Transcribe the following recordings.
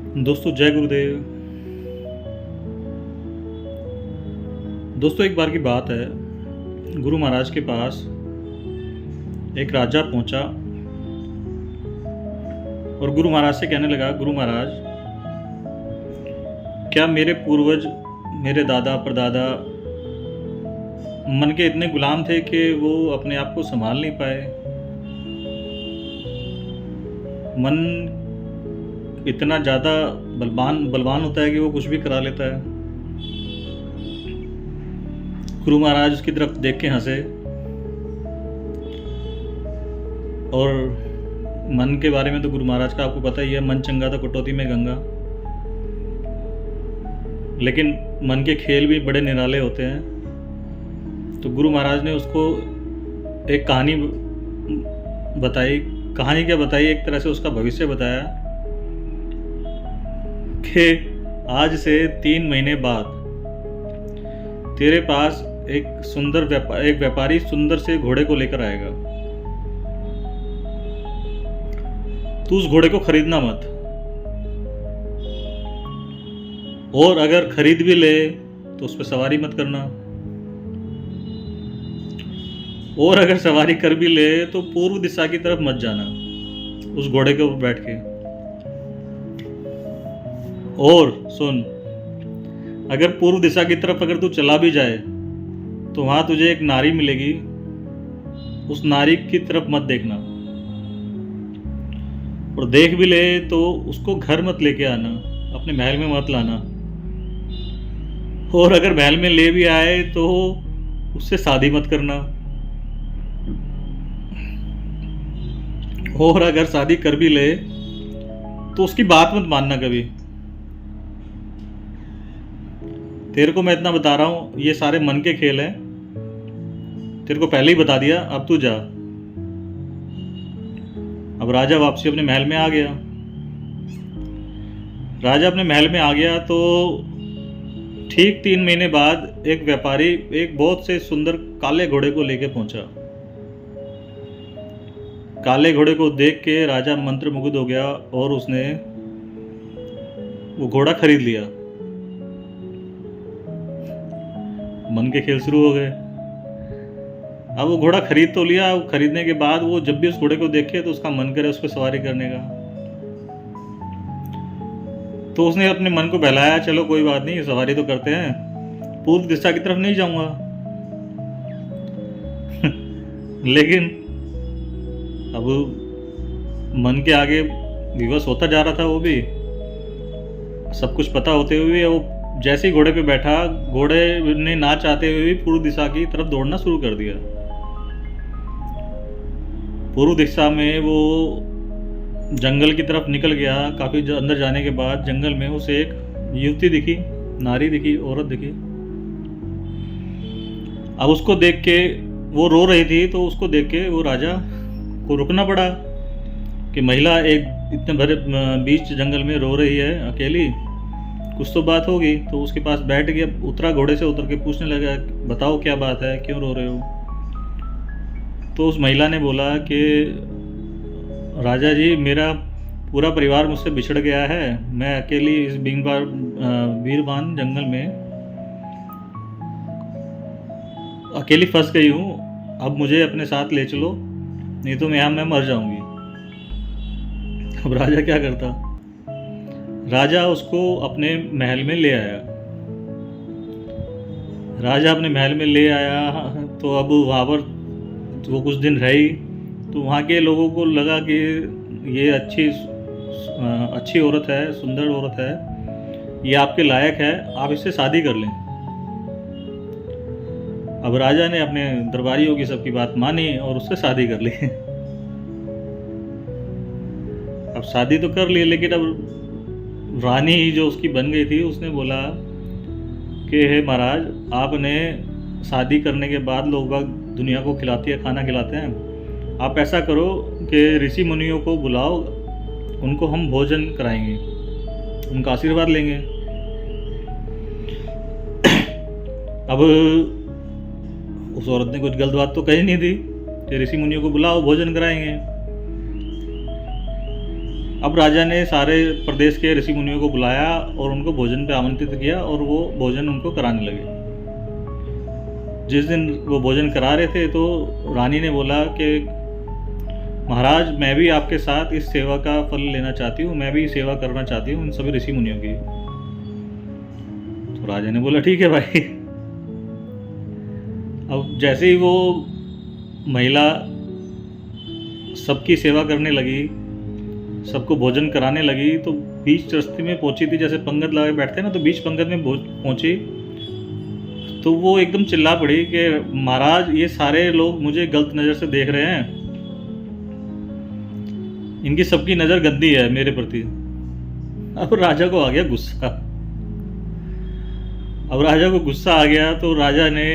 दोस्तों जय गुरुदेव। दोस्तों एक बार की बात है, गुरु महाराज के पास एक राजा पहुंचा और गुरु महाराज से कहने लगा, गुरु महाराज, क्या मेरे पूर्वज, मेरे दादा परदादा मन के इतने गुलाम थे कि वो अपने आप को संभाल नहीं पाए। मन इतना ज़्यादा बलवान होता है कि वो कुछ भी करा लेता है। गुरु महाराज उसकी तरफ देख के हंसे और मन के बारे में तो गुरु महाराज का आपको पता ही है, मन चंगा तो कटौती में गंगा। लेकिन मन के खेल भी बड़े निराले होते हैं। तो गुरु महाराज ने उसको एक कहानी बताई। कहानी क्या बताई, एक तरह से उसका भविष्य बताया कि आज से 3 महीने बाद तेरे पास एक व्यापारी सुंदर से घोड़े को लेकर आएगा। तू उस घोड़े को खरीदना मत, और अगर खरीद भी ले तो उस पर सवारी मत करना, और अगर सवारी कर भी ले तो पूर्व दिशा की तरफ मत जाना उस घोड़े के ऊपर बैठ के। और सुन, अगर पूर्व दिशा की तरफ अगर तू चला भी जाए तो वहां तुझे एक नारी मिलेगी, उस नारी की तरफ मत देखना, और देख भी ले तो उसको घर मत लेके आना, अपने महल में मत लाना, और अगर महल में ले भी आए तो उससे शादी मत करना, और अगर शादी कर भी ले तो उसकी बात मत मानना कभी। तेरे को मैं इतना बता रहा हूं, ये सारे मन के खेल हैं, तेरे को पहले ही बता दिया, अब तू जा। अब राजा वापसी अपने महल में आ गया। राजा अपने महल में आ गया तो ठीक 3 महीने बाद एक व्यापारी एक बहुत से सुंदर काले घोड़े को लेके पहुंचा। काले घोड़े को देख के राजा मंत्रमुग्ध हो गया और उसने वो घोड़ा खरीद लिया। मन के खेल शुरू हो गए। अब वो घोड़ा खरीद तो लिया, खरीदने के बाद वो जब भी उस घोड़े को देखे तो उसका मन करे उस पर सवारी करने का। तो उसने अपने मन को बहलाया, चलो कोई बात नहीं, सवारी तो करते हैं, पूर्व दिशा की तरफ नहीं जाऊंगा। लेकिन अब मन के आगे विवश होता जा रहा था, वो भी सब कुछ पता होते हुए वो जैसे ही घोड़े पे बैठा, घोड़े ने ना चाहते हुए भी पूर्व दिशा की तरफ दौड़ना शुरू कर दिया। पूर्व दिशा में वो जंगल की तरफ निकल गया। काफी अंदर जाने के बाद जंगल में उसे एक युवती दिखी, नारी दिखी, औरत दिखी। अब उसको देख के वो रो रही थी, तो उसको देख के वो राजा को रुकना पड़ा कि महिला एक इतने भरे बीच जंगल में रो रही है अकेली, कुछ तो बात होगी। तो उसके पास बैठ गया, उतरा, घोड़े से उतर के पूछने लगा, बताओ क्या बात है, क्यों रो रहे हो। तो उस महिला ने बोला कि राजा जी, मेरा पूरा परिवार मुझसे बिछड़ गया है, मैं अकेली इस बीरबान जंगल में अकेली फंस गई हूँ, अब मुझे अपने साथ ले चलो, नहीं तो मैं मर जाऊंगी। अब राजा क्या करता, राजा उसको अपने महल में ले आया। राजा अपने महल में ले आया तो अब वहाँ पर वो कुछ दिन रही, तो वहाँ के लोगों को लगा कि ये अच्छी औरत है, सुंदर औरत है, ये आपके लायक है, आप इससे शादी कर लें। अब राजा ने अपने दरबारियों की सबकी बात मानी और उससे शादी कर ली। अब शादी तो कर ली, लेकिन अब रानी जो उसकी बन गई थी, उसने बोला कि हे महाराज, आपने शादी करने के बाद लोग बाग दुनिया को खिलाती है, खाना खिलाते हैं, आप ऐसा करो कि ऋषि मुनियों को बुलाओ, उनको हम भोजन कराएंगे, उनका आशीर्वाद लेंगे। अब उस औरत ने कुछ गलत बात तो कही नहीं थी कि ऋषि मुनियों को बुलाओ, भोजन कराएंगे। अब राजा ने सारे प्रदेश के ऋषि मुनियों को बुलाया और उनको भोजन पे आमंत्रित किया और वो भोजन उनको कराने लगे। जिस दिन वो भोजन करा रहे थे तो रानी ने बोला कि महाराज, मैं भी आपके साथ इस सेवा का फल लेना चाहती हूँ, मैं भी सेवा करना चाहती हूँ इन सभी ऋषि मुनियों की। तो राजा ने बोला ठीक है भाई। अब जैसे ही वो महिला सबकी सेवा करने लगी, सबको भोजन कराने लगी, तो बीच रास्ते में पहुंची थी, जैसे पंगत लगा के बैठते हैं ना, तो बीच पंगत में पहुंची तो वो एकदम चिल्ला पड़ी कि महाराज, ये सारे लोग मुझे गलत नज़र से देख रहे हैं, इनकी सबकी नज़र गंदी है मेरे प्रति। अब राजा को आ गया गुस्सा। अब राजा को गुस्सा आ गया तो राजा ने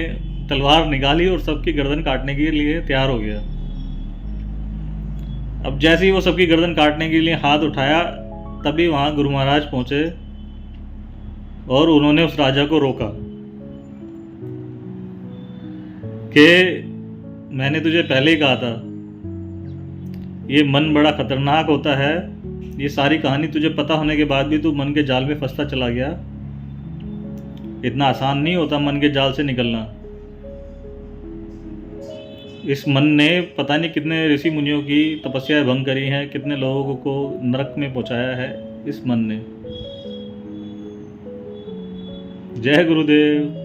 तलवार निकाली और सबकी गर्दन काटने के लिए तैयार हो गया। अब जैसे ही वो सबकी गर्दन काटने के लिए हाथ उठाया, तभी वहाँ गुरु महाराज पहुँचे और उन्होंने उस राजा को रोका कि मैंने तुझे पहले ही कहा था, ये मन बड़ा खतरनाक होता है। ये सारी कहानी तुझे पता होने के बाद भी तू मन के जाल में फंसता चला गया। इतना आसान नहीं होता मन के जाल से निकलना। इस मन ने पता नहीं कितने ऋषि मुनियों की तपस्याएं भंग करी हैं, कितने लोगों को नरक में पहुंचाया है इस मन ने। जय गुरुदेव।